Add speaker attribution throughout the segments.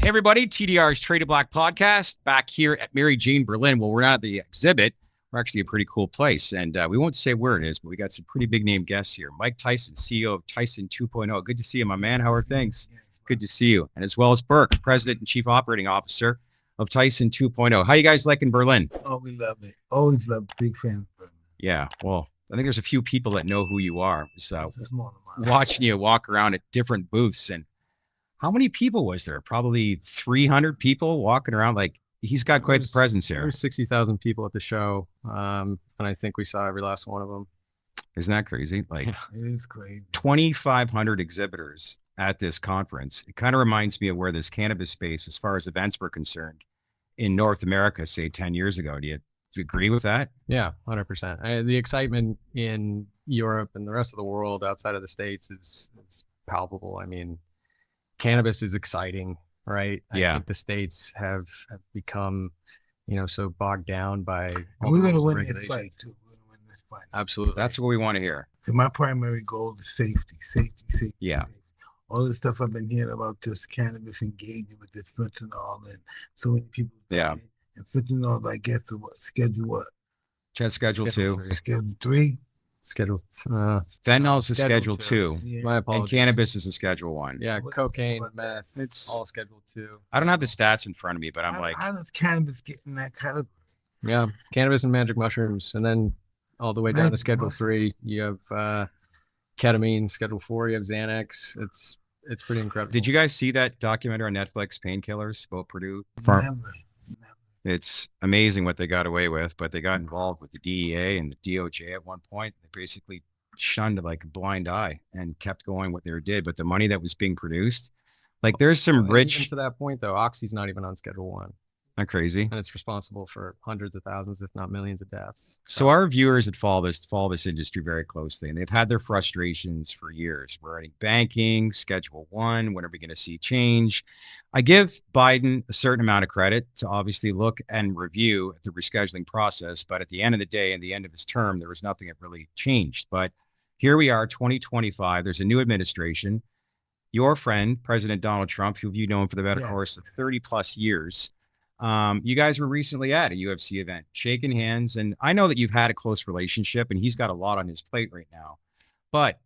Speaker 1: Hey everybody, TDR's Traded Black podcast back here at Mary Jane Berlin. Well, we're not at the exhibit. We're actually a pretty cool place, and we won't say where it is, but we got some pretty big name guests here. Mike Tyson, CEO of Tyson 2.0. Good to see you, my man. How are things? Good to see you. And as well as Burke, President and Chief Operating Officer of Tyson 2.0. How you guys liking Berlin?
Speaker 2: Oh, we love it. Always love it. Big fan of Berlin.
Speaker 1: Yeah, well, I think there's a few people that know who you are. So watching you walk around at different booths, and how many people was there? Probably 300 people walking around. Like, he's got quite the presence here.
Speaker 3: There's 60,000 people at the show, and I think we saw every last one of them.
Speaker 1: Isn't that crazy? Like,
Speaker 2: it is crazy.
Speaker 1: 2,500 exhibitors at this conference. It kind of reminds me of where this cannabis space, as far as events were concerned, in North America, say 10 years ago. Do you agree with that?
Speaker 3: Yeah, 100%. The excitement in Europe and the rest of the world outside of the States is palpable. I mean, cannabis is exciting, right? I think the States have become, so bogged down by.
Speaker 2: We're going to win this fight, too. We're going to win this fight.
Speaker 3: Absolutely.
Speaker 1: That's what we want to hear.
Speaker 2: My primary goal is safety.
Speaker 1: Yeah.
Speaker 2: Safety. All the stuff I've been hearing about this cannabis engaging with this fentanyl, and so many people.
Speaker 1: Yeah.
Speaker 2: And fentanyl, I guess, schedule what?
Speaker 1: Schedule 2.
Speaker 2: Schedule 3.
Speaker 1: Fentanyl is a schedule 2.
Speaker 3: Yeah. My apologies.
Speaker 1: And cannabis is a schedule 1.
Speaker 3: Yeah, cocaine, meth, it's all schedule 2.
Speaker 1: I don't have the stats in front of me, but I'm like,
Speaker 2: how does cannabis get in that category?
Speaker 3: Yeah, cannabis and magic mushrooms, and then all the way down to schedule 3, you have ketamine. Schedule 4, you have Xanax. It's pretty incredible.
Speaker 1: Did you guys see that documentary on Netflix, Painkillers, about Purdue?
Speaker 2: Never.
Speaker 1: It's amazing what they got away with, but they got involved with the DEA and the DOJ at one point. They basically shunned it like a blind eye and kept going what they did. But the money that was being produced, like, there's some rich.
Speaker 3: Even to that point, though, Oxy's not even on Schedule 1.
Speaker 1: Not crazy.
Speaker 3: And it's responsible for hundreds of thousands, if not millions of deaths.
Speaker 1: So our viewers that follow this industry very closely, and they've had their frustrations for years. We're in banking, Schedule 1. When are we going to see change? I give Biden a certain amount of credit to obviously look and review the rescheduling process. But at the end of the day, in the end of his term, there was nothing that really changed. But here we are, 2025. There's a new administration. Your friend, President Donald Trump, who you've known for the better course of 30 plus years. You guys were recently at a UFC event, shaking hands. And I know that you've had a close relationship, and he's got a lot on his plate right now. But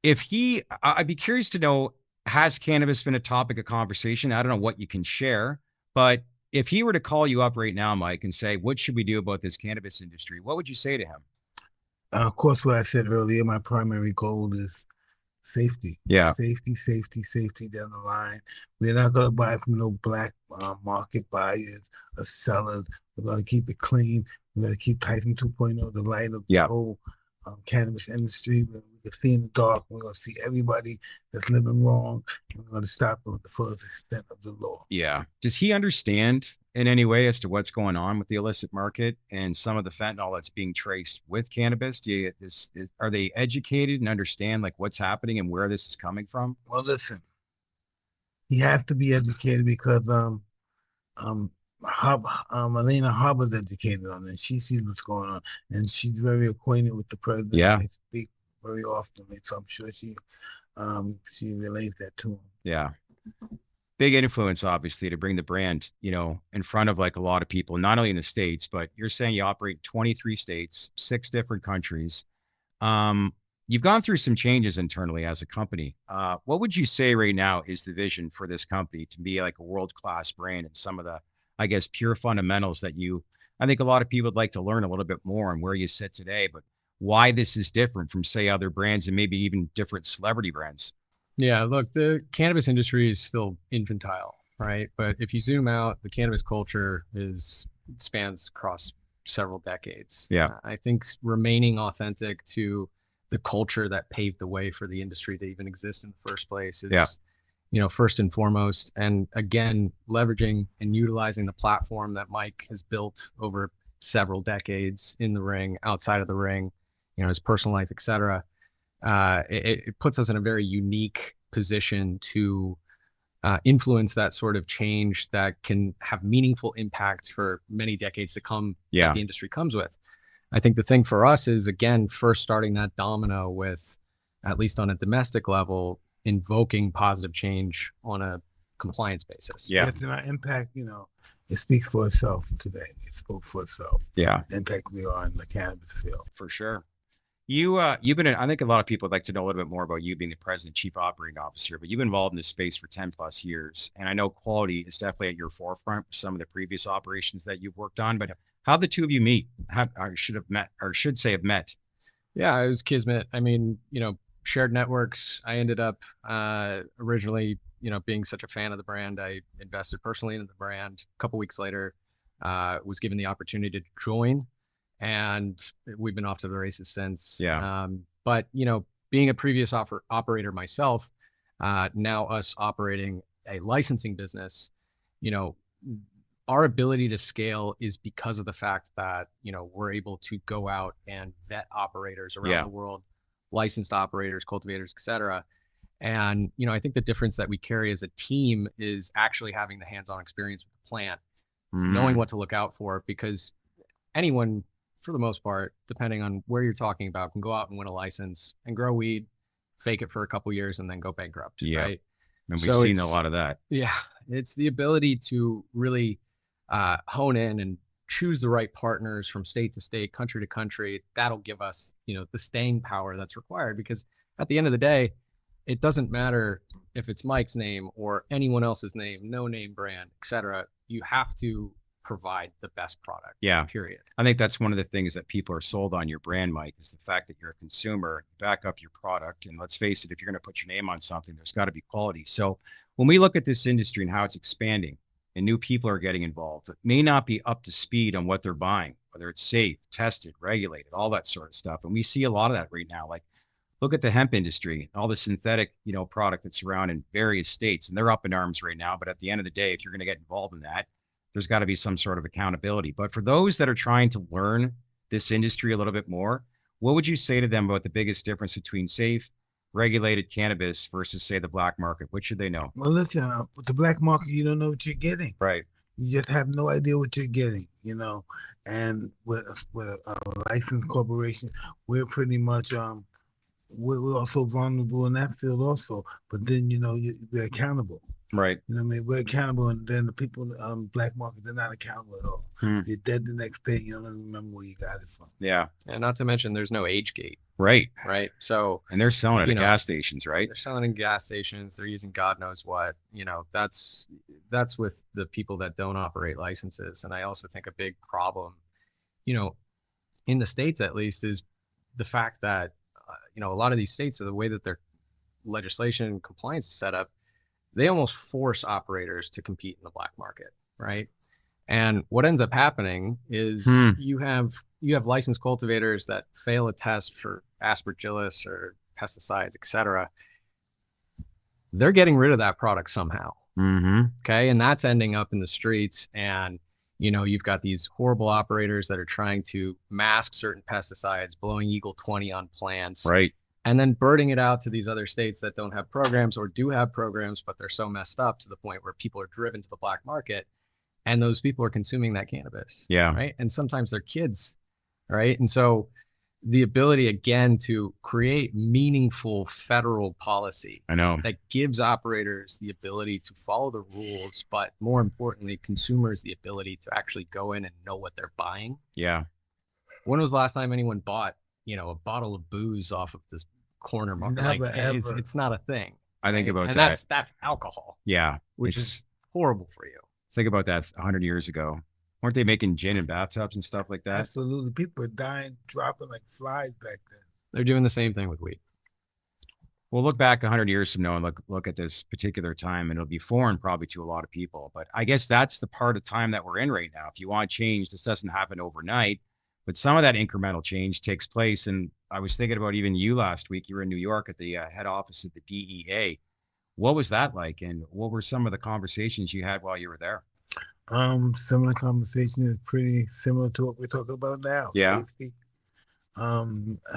Speaker 1: I'd be curious to know, has cannabis been a topic of conversation? I don't know what you can share, but if he were to call you up right now, Mike, and say, what should we do about this cannabis industry? What would you say to him?
Speaker 2: Of course, what I said earlier, my primary goal is safety.
Speaker 1: Yeah.
Speaker 2: Safety down the line. We're not going to buy from no black market buyers or sellers. We're going to keep it clean. We're going to keep Tyson 2.0 the light of the whole cannabis industry. We can see in the dark. We're going to see everybody that's living wrong, and we're going to stop them with the fullest extent of the law.
Speaker 1: Yeah. Does he understand in any way as to what's going on with the illicit market and some of the fentanyl that's being traced with cannabis? Are they educated and understand, like, what's happening and where this is coming from?
Speaker 2: Well, listen, he has to be educated because Elena Hubbard's educated on it. She sees what's going on, and she's very acquainted with the president.
Speaker 1: Yeah.
Speaker 2: They speak very often, so I'm sure she relays that to him.
Speaker 1: Yeah. Big influence, obviously, to bring the brand, in front of, like, a lot of people, not only in the States, but you're saying you operate 23 states, 6 different countries. You've gone through some changes internally as a company. What would you say right now is the vision for this company to be like a world-class brand, and some of the, I guess, pure fundamentals that I think a lot of people would like to learn a little bit more on where you sit today, but why this is different from, say, other brands and maybe even different celebrity brands?
Speaker 3: Yeah, look, the cannabis industry is still infantile, right? But if you zoom out, the cannabis culture spans across several decades.
Speaker 1: Yeah.
Speaker 3: I think remaining authentic to the culture that paved the way for the industry to even exist in the first place is, first and foremost. And again, leveraging and utilizing the platform that Mike has built over several decades in the ring, outside of the ring, his personal life, et cetera. It puts us in a very unique position to influence that sort of change that can have meaningful impact for many decades to come.
Speaker 1: Yeah.
Speaker 3: That the industry comes with. I think the thing for us is, again, first starting that domino with, at least on a domestic level, invoking positive change on a compliance basis.
Speaker 1: Yeah.
Speaker 2: Yes, and our impact, it speaks for itself today. It spoke for itself.
Speaker 1: Yeah.
Speaker 2: The impact we are in the cannabis field.
Speaker 1: For sure. You've been in, I think a lot of people would like to know a little bit more about you being the president, chief operating officer, but you've been involved in this space for 10 plus years. And I know quality is definitely at your forefront for some of the previous operations that you've worked on, but how the two of you meet, or should have met, or should say have met.
Speaker 3: Yeah, it was kismet. I mean, shared networks. I ended up originally, being such a fan of the brand, I invested personally into the brand. A couple weeks later, was given the opportunity to join, and we've been off to the races since.
Speaker 1: Yeah.
Speaker 3: But being a previous operator myself, now us operating a licensing business, our ability to scale is because of the fact that we're able to go out and vet operators around the world, licensed operators, cultivators, etc. And I think the difference that we carry as a team is actually having the hands-on experience with the plant, knowing what to look out for, because anyone, for the most part, depending on where you're talking about, can go out and win a license and grow weed, fake it for a couple years, and then go bankrupt.
Speaker 1: Yeah.
Speaker 3: Right.
Speaker 1: And we've seen a lot of that.
Speaker 3: Yeah. It's the ability to really hone in and choose the right partners from state to state, country to country. That'll give us, the staying power that's required, because at the end of the day, it doesn't matter if it's Mike's name or anyone else's name, no name brand, etc. You have to provide the best product.
Speaker 1: Yeah.
Speaker 3: Period.
Speaker 1: I think that's one of the things that people are sold on your brand, Mike, is the fact that you're a consumer, you back up your product. And let's face it, if you're going to put your name on something, there's got to be quality. So when we look at this industry and how it's expanding and new people are getting involved, it may not be up to speed on what they're buying, whether it's safe, tested, regulated, all that sort of stuff. And we see a lot of that right now. Like, look at the hemp industry, all the synthetic, product that's around in various states, and they're up in arms right now. But at the end of the day, if you're going to get involved in that, there's got to be some sort of accountability. But for those that are trying to learn this industry a little bit more, what would you say to them about the biggest difference between safe, regulated cannabis versus, say, the black market? What should they know?
Speaker 2: Well, listen, with the black market, you don't know what you're getting.
Speaker 1: Right.
Speaker 2: You just have no idea what you're getting, And with a licensed corporation, we're pretty much we're also vulnerable in that field also. But then we're accountable.
Speaker 1: Right.
Speaker 2: We're accountable, and then the people black market, they're not accountable at all. You're dead the next day. You don't even remember where you got it from.
Speaker 1: Yeah.
Speaker 3: And not to mention, there's no age gate.
Speaker 1: Right.
Speaker 3: Right. So,
Speaker 1: and they're selling it at gas stations, right?
Speaker 3: They're selling in gas stations. They're using God knows what. That's with the people that don't operate licenses. And I also think a big problem, in the States at least, is the fact that a lot of these states, the way that their legislation and compliance is set up, they almost force operators to compete in the black market, right? And what ends up happening is you have licensed cultivators that fail a test for aspergillus or pesticides, etc. They're getting rid of that product somehow. Okay, and that's ending up in the streets, and you've got these horrible operators that are trying to mask certain pesticides, blowing Eagle 20 on plants,
Speaker 1: right?
Speaker 3: And then birding it out to these other states that don't have programs or do have programs, but they're so messed up to the point where people are driven to the black market, and those people are consuming that cannabis.
Speaker 1: Yeah.
Speaker 3: Right. And sometimes they're kids. Right. And so the ability, again, to create meaningful federal policy,
Speaker 1: I know,
Speaker 3: that gives operators the ability to follow the rules, but more importantly, consumers the ability to actually go in and know what they're buying.
Speaker 1: Yeah.
Speaker 3: When was the last time anyone bought, a bottle of booze off of this corner market?
Speaker 2: Never, ever.
Speaker 3: It's not a thing.
Speaker 1: I think about
Speaker 3: and
Speaker 1: that.
Speaker 3: That's alcohol.
Speaker 1: Yeah.
Speaker 3: Which is horrible for you.
Speaker 1: Think about that 100 years ago. Weren't they making gin in bathtubs and stuff like that?
Speaker 2: Absolutely. People are dying, dropping like flies back then.
Speaker 3: They're doing the same thing with weed.
Speaker 1: We'll look back 100 years from now and look at this particular time, and it'll be foreign probably to a lot of people. But I guess that's the part of time that we're in right now. If you want change, this doesn't happen overnight, but some of that incremental change takes place. And I was thinking about even you last week. You were in New York at the head office of the DEA. What was that like? And what were some of the conversations you had while you were there?
Speaker 2: Some of the conversation is pretty similar to what we're talking about now.
Speaker 1: Yeah.
Speaker 2: Safety.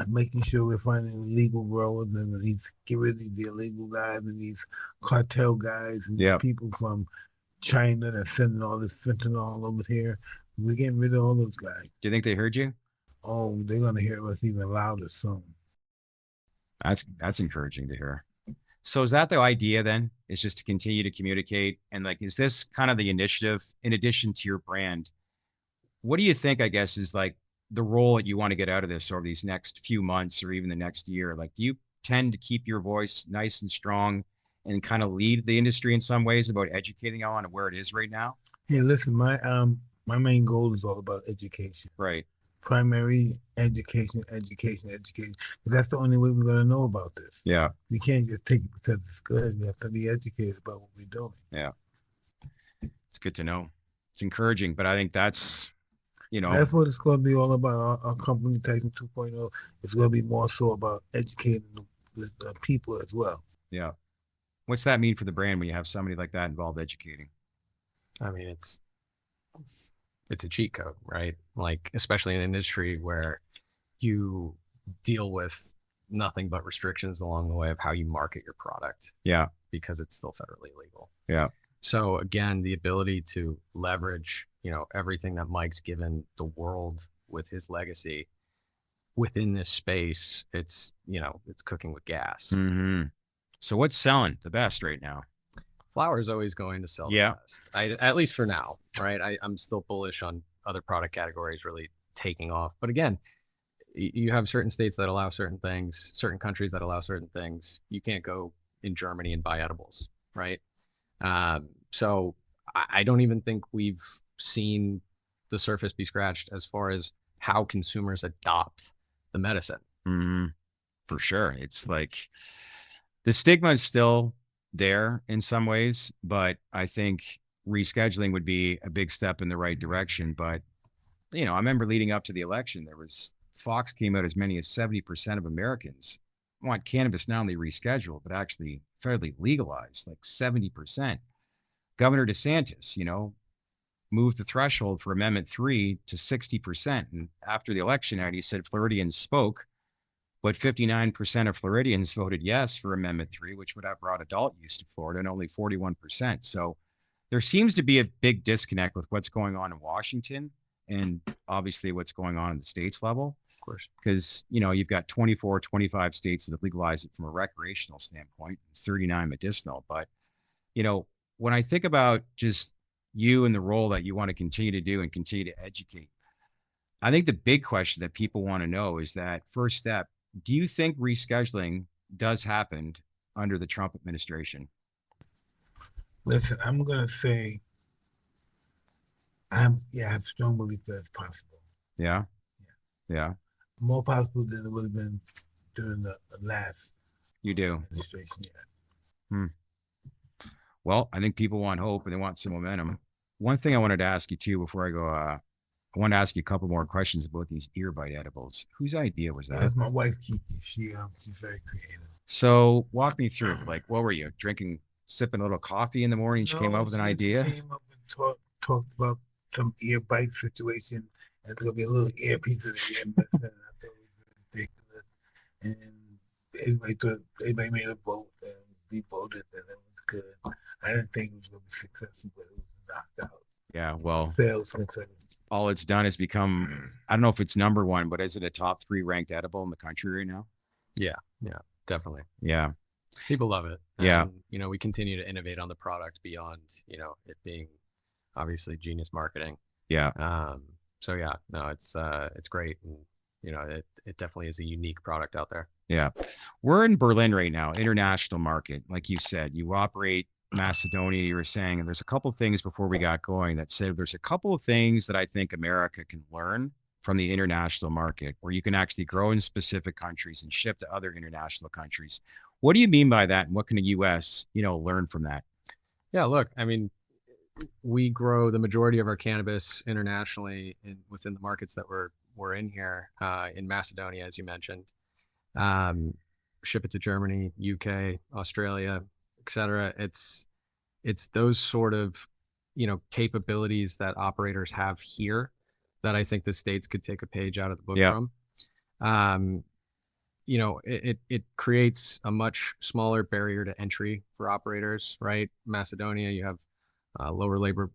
Speaker 2: Making sure we're finding legal growers and these get rid of the illegal guys and these cartel guys and these people from China that's sending all this fentanyl over here. We're getting rid of all those guys.
Speaker 1: Do you think they heard you?
Speaker 2: Oh, they're gonna hear us even louder soon.
Speaker 1: That's encouraging to hear. So is that the idea then? Is just to continue to communicate? And like, is this kind of the initiative in addition to your brand? What do you think, I guess, is like the role that you want to get out of this over these next few months or even the next year? Like, do you tend to keep your voice nice and strong and kind of lead the industry in some ways about educating on where it is right now?
Speaker 2: Hey, listen, my main goal is all about education.
Speaker 1: Right.
Speaker 2: Primary education, education, education. 'Cause that's the only way we're gonna know about this.
Speaker 1: Yeah.
Speaker 2: We can't just take it because it's good. We have to be educated about what we're doing.
Speaker 1: Yeah. It's good to know. It's encouraging, but I think that's, you know,
Speaker 2: That's what it's going to be all about. Our company, Tyson 2.0, is going to be more so about educating the people as well.
Speaker 1: yeah. What's that mean for the brand when you have somebody like that involved educating?
Speaker 3: I mean, it's a cheat code, right? Like, especially in an industry where you deal with nothing but restrictions along the way of how you market your product.
Speaker 1: Yeah.
Speaker 3: Because it's still federally illegal.
Speaker 1: Yeah.
Speaker 3: So again, the ability to leverage, everything that Mike's given the world with his legacy within this space, it's cooking with gas.
Speaker 1: Mm-hmm. So what's selling the best right now?
Speaker 3: Flower is always going to sell the best. At least for now, right? I'm still bullish on other product categories really taking off. But again, you have certain states that allow certain things, certain countries that allow certain things. You can't go in Germany and buy edibles, right? So I don't even think we've seen the surface be scratched as far as how consumers adopt the medicine.
Speaker 1: Mm-hmm. For sure. It's like the stigma is still there in some ways, but I think rescheduling would be a big step in the right direction. But, I remember leading up to the election, Fox came out as many as 70% of Americans want cannabis not only rescheduled, but actually federally legalized, like 70%. Governor DeSantis, moved the threshold for Amendment 3 to 60%. And after the election night, he said Floridians spoke, but 59% of Floridians voted yes for Amendment 3, which would have brought adult use to Florida, and only 41%. So there seems to be a big disconnect with what's going on in Washington and obviously what's going on in the states level.
Speaker 3: Of course.
Speaker 1: Because, you've got 24, 25 states that have legalized it from a recreational standpoint, 39 medicinal. But, when I think about just you and the role that you want to continue to do and continue to educate, I think the big question that people want to know is that first step, do you think rescheduling does happen under the Trump administration?
Speaker 2: Listen, I'm going to say, I have strong belief that it's possible.
Speaker 1: Yeah. Yeah.
Speaker 2: More possible than it would have been during the last
Speaker 1: You do.
Speaker 2: administration. Yeah.
Speaker 1: Well, I think people want hope and they want some momentum. One thing I wanted to ask you too before I go, I want to ask you a couple more questions about these earbite edibles. Whose idea was that?
Speaker 2: That's my wife, Kiki. She's very creative.
Speaker 1: So walk me through it. Like, what were you drinking, sipping a little coffee in the morning? She came up with an idea.
Speaker 2: She came up and talked about some earbite situation. And it's going to be a little earpiece of the ear medicine. I thought it was ridiculous. And everybody made a vote and we voted and it was good. I didn't think it was going to be successful, but it was knocked out.
Speaker 1: Yeah, well,
Speaker 2: Sales concern.
Speaker 1: All it's done is become, I don't know if it's number one, but is it a top 3 ranked edible in the country right now?
Speaker 3: Yeah, definitely.
Speaker 1: Yeah.
Speaker 3: People love it.
Speaker 1: Yeah.
Speaker 3: We continue to innovate on the product beyond, it being obviously genius marketing.
Speaker 1: Yeah.
Speaker 3: So yeah, no, it's great. And, it definitely is a unique product out there.
Speaker 1: Yeah. We're in Berlin right now, international market. Like you said, you operate Macedonia, you were saying, and there's a couple of things before we got going that said there's a couple of things that I think America can learn from the international market where you can actually grow in specific countries and ship to other international countries. What do you mean by that? And what can the US, learn from that?
Speaker 3: Yeah, look, I mean, we grow the majority of our cannabis internationally within the markets that we're in here, in Macedonia, as you mentioned. Ship it to Germany, UK, Australia, etc. It's those sort of capabilities that operators have here that I think the states could take a page out of the book from. It creates a much smaller barrier to entry for operators, right? Macedonia, you have lower labor,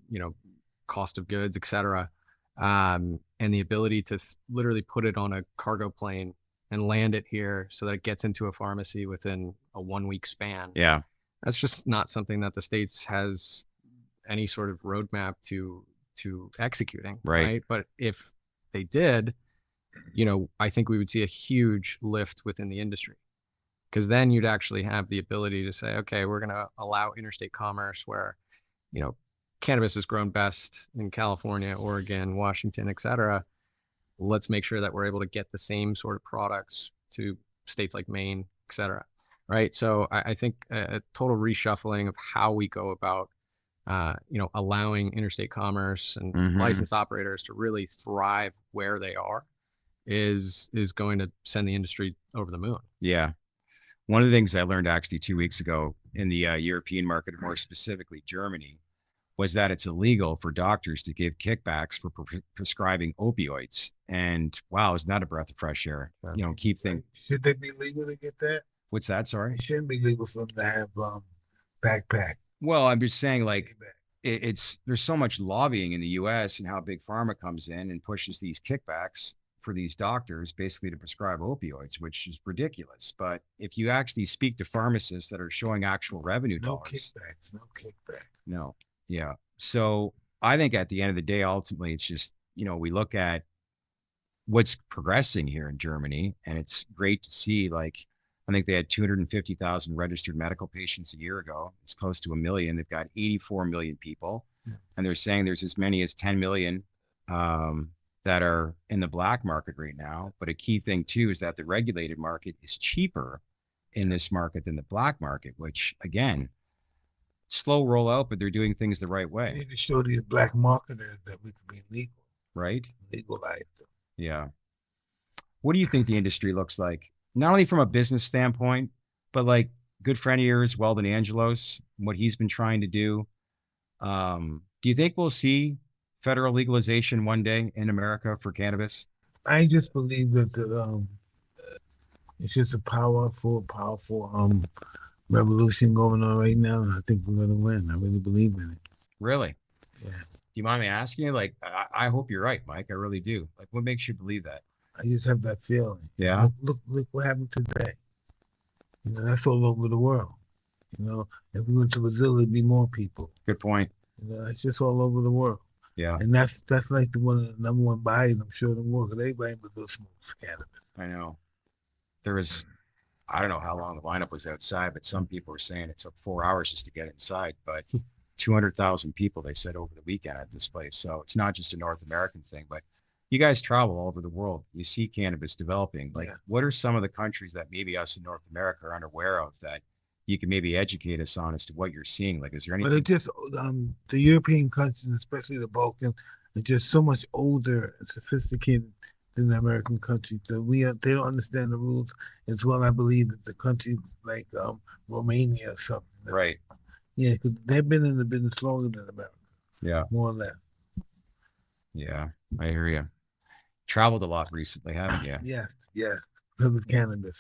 Speaker 3: cost of goods, etc. And the ability to literally put it on a cargo plane and land it here so that it gets into a pharmacy within a 1 week span.
Speaker 1: Yeah.
Speaker 3: That's just not something that the states has any sort of roadmap to executing, right? But if they did, I think we would see a huge lift within the industry, because then you'd actually have the ability to say, okay, we're going to allow interstate commerce where, cannabis is grown best in California, Oregon, Washington, et cetera. Let's make sure that we're able to get the same sort of products to states like Maine, et cetera. Right. So I think a total reshuffling of how we go about, allowing interstate commerce and licensed operators to really thrive where they are is going to send the industry over the moon.
Speaker 1: Yeah. One of the things I learned actually 2 weeks ago in the European market, more specifically Germany, was that it's illegal for doctors to give kickbacks for prescribing opioids. And wow, isn't that a breath of fresh air? Keep things.
Speaker 2: Should they be legal to get that?
Speaker 1: What's that? Sorry?
Speaker 2: It shouldn't be legal for them to have backpack.
Speaker 1: Well, I'm just saying, like, there's so much lobbying in the U.S. and how big pharma comes in and pushes these kickbacks for these doctors basically to prescribe opioids, which is ridiculous. But if you actually speak to pharmacists that are showing actual revenue dollars,
Speaker 2: no kickback.
Speaker 1: No. Yeah. So I think at the end of the day, ultimately, it's just, we look at what's progressing here in Germany, and it's great to see, like, I think they had 250,000 registered medical patients a year ago. It's close to 1 million. They've got 84 million people. And they're saying there's as many as 10 million that are in the black market right now. But a key thing, too, is that the regulated market is cheaper in this market than the black market, which, again, slow roll out, but they're doing things the right way.
Speaker 2: We need to show these black marketers that we can be legal.
Speaker 1: Right?
Speaker 2: Legalize them.
Speaker 1: Yeah. What do you think the industry looks like? Not only from a business standpoint, but like good friend of yours, Weldon Angelos, what he's been trying to do. Do you think we'll see federal legalization one day in America for cannabis?
Speaker 2: I just believe that it's just a powerful revolution going on right now, and I think we're going to win. I really believe in it.
Speaker 1: Really?
Speaker 2: Yeah.
Speaker 1: Do you mind me asking you? Like, I hope you're right, Mike. I really do. Like, what makes you believe that?
Speaker 2: I just have that feeling.
Speaker 1: Yeah.
Speaker 2: Look what happened today. That's all over the world. If we went to Brazil, there'd be more people.
Speaker 1: Good point.
Speaker 2: It's just all over the world.
Speaker 1: Yeah.
Speaker 2: And that's like the number one buyers, I'm sure, in the world, because everybody in Brazil smokes cannabis.
Speaker 1: I know. There was, I don't know how long the lineup was outside, but some people were saying it took 4 hours just to get inside. But 200,000 people, they said, over the weekend at this place. So it's not just a North American thing, but you guys travel all over the world. You see cannabis developing. Like, what are some of the countries that maybe us in North America are unaware of that you can maybe educate us on as to what you're seeing? Like, is there anything?
Speaker 2: But it's just the European countries, especially the Balkans, are just so much older and sophisticated than the American countries. So they don't understand the rules as well. I believe that the countries like Romania or something.
Speaker 1: Right.
Speaker 2: Yeah, because they've been in the business longer than America.
Speaker 1: Yeah.
Speaker 2: More or less.
Speaker 1: Yeah, I hear you. Traveled a lot recently, haven't you?
Speaker 2: Yes, because of cannabis.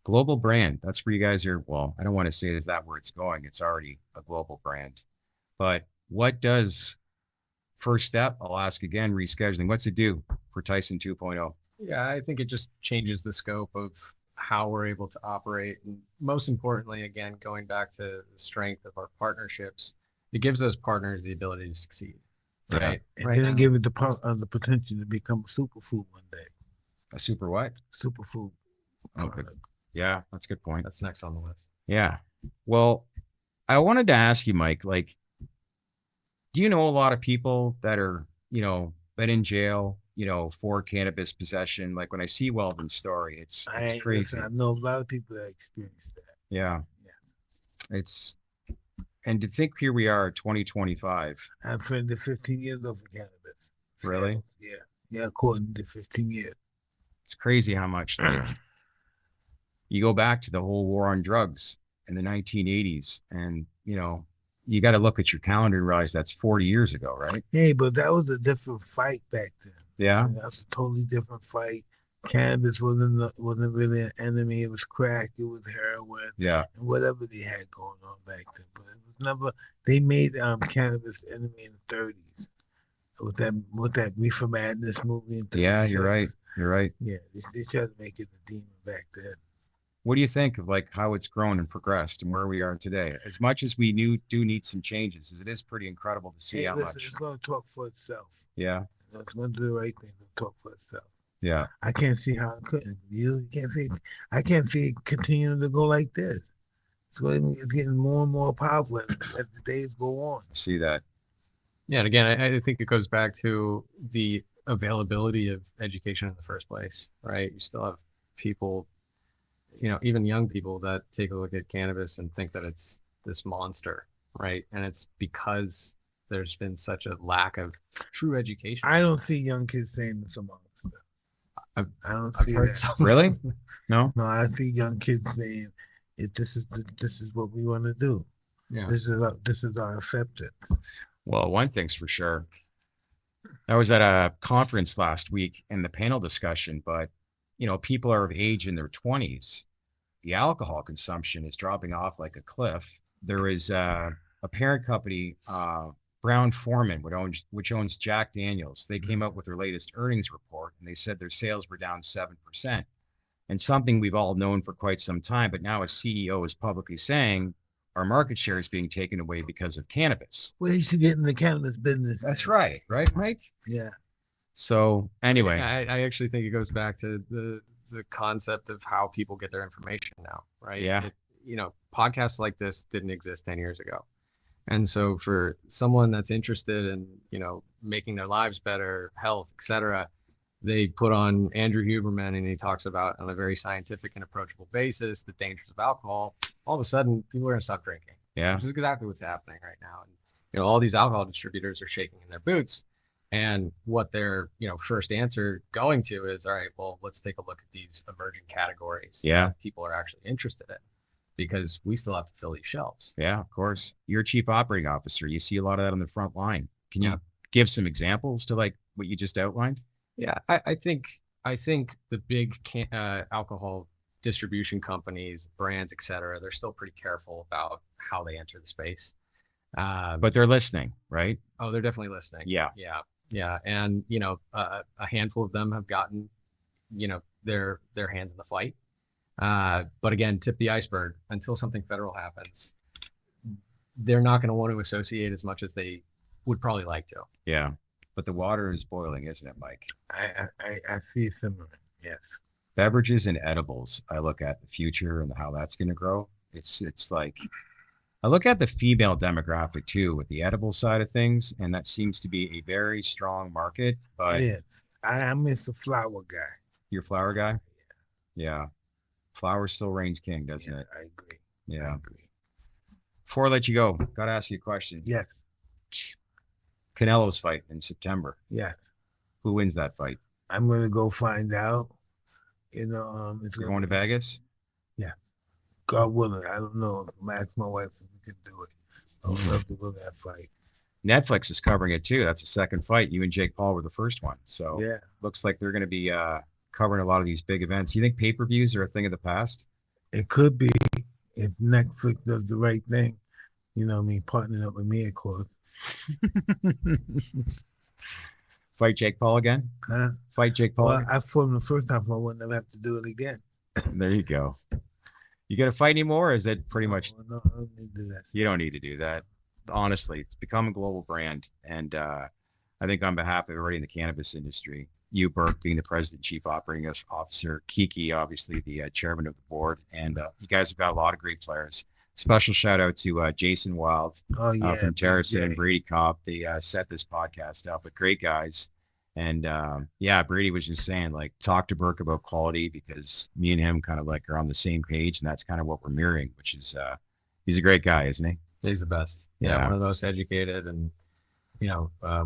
Speaker 1: Global brand. That's where you guys are. Well, I don't want to say is that where it's going. It's already a global brand. But what does first step? I'll ask again, rescheduling. What's it do for Tyson 2.0?
Speaker 3: Yeah, I think it just changes the scope of how we're able to operate. And most importantly, again, going back to the strength of our partnerships, it gives those partners the ability to succeed. Right.
Speaker 2: And then now, give it the potential to become a superfood one day.
Speaker 1: A super what?
Speaker 2: Superfood.
Speaker 1: Oh, good. Yeah, that's a good point.
Speaker 3: That's next on the list.
Speaker 1: Yeah. Well, I wanted to ask you, Mike, like, do you know a lot of people that are, been in jail, for cannabis possession? Like when I see Weldon's story, it's crazy.
Speaker 2: Listen, I know a lot of people that experienced that.
Speaker 1: Yeah. And to think here we are, 2025.
Speaker 2: I've spent 15 years over cannabis.
Speaker 1: Really?
Speaker 2: Yeah, according to 15 years.
Speaker 1: It's crazy how much, like, you go back to the whole war on drugs in the 1980s, and, you got to look at your calendar and realize that's 40 years ago, right?
Speaker 2: Hey, but that was a different fight back then.
Speaker 1: Yeah.
Speaker 2: That was a totally different fight. Cannabis wasn't really an enemy. It was crack. It was heroin.
Speaker 1: Yeah.
Speaker 2: And whatever they had going on back then. But it was never. They made cannabis enemy in the 30s with that Reefer Madness movie.
Speaker 1: Yeah, you're right. You're right.
Speaker 2: Yeah, they tried to make it a demon back then.
Speaker 1: What do you think of like how it's grown and progressed and where we are today? As much as we do need some changes, it is pretty incredible to see
Speaker 2: Hey,
Speaker 1: how
Speaker 2: listen,
Speaker 1: much.
Speaker 2: it's going to talk for itself.
Speaker 1: Yeah.
Speaker 2: It's going to do the right thing to talk for itself.
Speaker 1: Yeah.
Speaker 2: I can't see how it couldn't. You can't see. I can't see it continuing to go like this. It's getting more and more powerful as the days go on.
Speaker 1: See that.
Speaker 3: Yeah, and again, I think it goes back to the availability of education in the first place, right? You still have people, even young people that take a look at cannabis and think that it's this monster, right? And it's because there's been such a lack of true education.
Speaker 2: I don't see young kids saying this among
Speaker 3: I've,
Speaker 2: I don't
Speaker 3: I've
Speaker 2: see
Speaker 3: heard
Speaker 2: that.
Speaker 3: some.
Speaker 1: Really? No?
Speaker 2: No, I see young kids saying, this is what we want to do.
Speaker 3: Yeah.
Speaker 2: This is our acceptance."
Speaker 1: Well, one thing's for sure. I was at a conference last week in the panel discussion, but people are of age in their 20s. The alcohol consumption is dropping off like a cliff. There is a parent company, Brown-Forman, which owns Jack Daniels. They came out with their latest earnings report, and they said their sales were down 7%. And something we've all known for quite some time, but now a CEO is publicly saying our market share is being taken away because of cannabis.
Speaker 2: Well, you should get in the cannabis business.
Speaker 1: That's right, Mike?
Speaker 2: Yeah.
Speaker 1: So anyway,
Speaker 3: I actually think it goes back to the concept of how people get their information now, right?
Speaker 1: Yeah.
Speaker 3: Podcasts like this didn't exist 10 years ago. And so for someone that's interested in, making their lives better, health, etc., they put on Andrew Huberman and he talks about on a very scientific and approachable basis the dangers of alcohol. All of a sudden, people are going to stop drinking.
Speaker 1: Yeah.
Speaker 3: Which is exactly what's happening right now. And, all these alcohol distributors are shaking in their boots. And what their, first answer going to is, all right, well, let's take a look at these emerging categories that people are actually interested in, because we still have to fill these shelves.
Speaker 1: Yeah, of course. You're a chief operating officer. You see a lot of that on the front line. Can you give some examples to like what you just outlined?
Speaker 3: Yeah, I think the big alcohol distribution companies, brands, et cetera, they're still pretty careful about how they enter the space.
Speaker 1: But they're listening, right?
Speaker 3: Oh, they're definitely listening.
Speaker 1: Yeah.
Speaker 3: And a handful of them have gotten, their hands in the fight. But again, tip the iceberg. Until something federal happens, they're not going to want to associate as much as they would probably like to.
Speaker 1: Yeah. But the water is boiling, isn't it, Mike?
Speaker 2: I see similar. Yes.
Speaker 1: Beverages and edibles. I look at the future and how that's going to grow. It's like I look at the female demographic too with the edible side of things, and that seems to be a very strong market. But
Speaker 2: it is. I'm a flower guy.
Speaker 1: You're a flower guy? Yeah. Flower still reigns king, doesn't it?
Speaker 2: I agree.
Speaker 1: Yeah. I agree. Before I let you go, gotta ask you a question.
Speaker 2: Yes.
Speaker 1: Canelo's fight in September.
Speaker 2: Yes.
Speaker 1: Who wins that fight?
Speaker 2: I'm gonna go find out. You're
Speaker 1: going to Vegas?
Speaker 2: Yeah. God willing. I don't know. I'm asking my wife if we can do it. I would love to go to that fight.
Speaker 1: Netflix is covering it too. That's the second fight. You and Jake Paul were the first one. So
Speaker 2: yeah,
Speaker 1: looks like they're going to be covering a lot of these big events. You think pay-per-views are a thing of the past?
Speaker 2: It could be if Netflix does the right thing. Partnering up with me, of course.
Speaker 1: Fight Jake Paul again?
Speaker 2: Huh?
Speaker 1: Fight Jake Paul?
Speaker 2: Well, I fought him the first time, so I wouldn't have to do it again.
Speaker 1: There you go. You got to fight anymore? Or is that pretty much?
Speaker 2: No, I don't need to do that.
Speaker 1: You don't need to do that. Honestly, it's become a global brand. And I think on behalf of everybody in the cannabis industry, you, Burke, being the president and chief operating officer, Kiki, obviously the chairman of the board, and you guys have got a lot of great players. Special shout out to Jason Wild from Terracin and Brady Cobb. They set this podcast up, but great guys. And Brady was just saying, like, talk to Burke about quality, because me and him kind of like are on the same page, and that's kind of what we're mirroring, which is he's a great guy, isn't he?
Speaker 3: He's the best. Yeah, one of the most educated and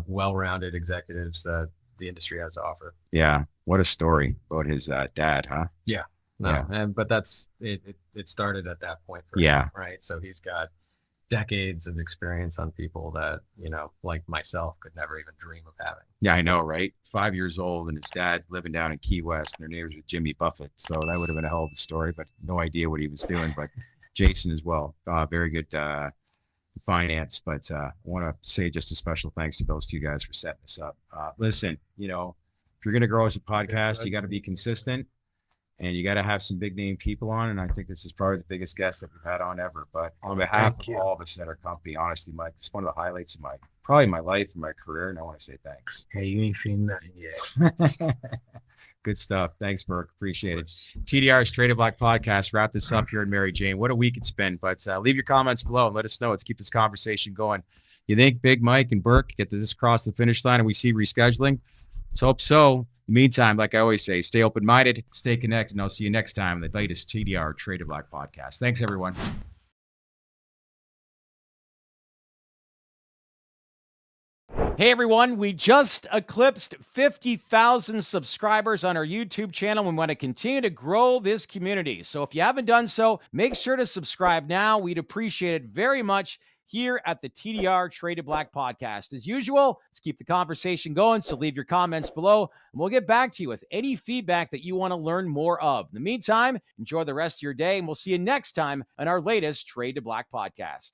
Speaker 3: well-rounded executives that the industry has to offer.
Speaker 1: Yeah, what a story about his dad, huh?
Speaker 3: Yeah. No, yeah. But that's it. It started at that point for him, right? So he's got decades of experience on people that, like myself, could never even dream of having.
Speaker 1: Yeah, I know, right? 5 years old, and his dad living down in Key West, and their neighbors with Jimmy Buffett. So that would have been a hell of a story, but no idea what he was doing. But Jason as well, very good finance. But I want to say just a special thanks to those two guys for setting this up. Listen, if you're going to grow as a podcast, you got to be consistent. and you got to have some big name people on. And I think this is probably the biggest guest that we've had on ever. But on behalf of all of us at our company, honestly, Mike, it's one of the highlights of probably my life and my career. And I want to say thanks.
Speaker 2: Hey, you ain't seen nothing yet.
Speaker 1: Good stuff. Thanks, Burke. Appreciate it. TDR's Trade Black podcast. Wrap this up here in Mary Jane. What a week it's been. But leave your comments below and let us know. Let's keep this conversation going. You think Big Mike and Burke get this across the finish line and we see rescheduling? Let's hope so. In the meantime, like I always say, stay open-minded, stay connected, and I'll see you next time in the latest TDR Trade Black podcast. Thanks, everyone. Hey everyone, we just eclipsed 50,000 subscribers on our YouTube channel. We want to continue to grow this community. So if you haven't done so, make sure to subscribe now. We'd appreciate it very much here at the TDR Traded Black podcast. As usual, let's keep the conversation going. So leave your comments below and we'll get back to you with any feedback that you want to learn more of. In the meantime, enjoy the rest of your day and we'll see you next time on our latest Trade to Black podcast.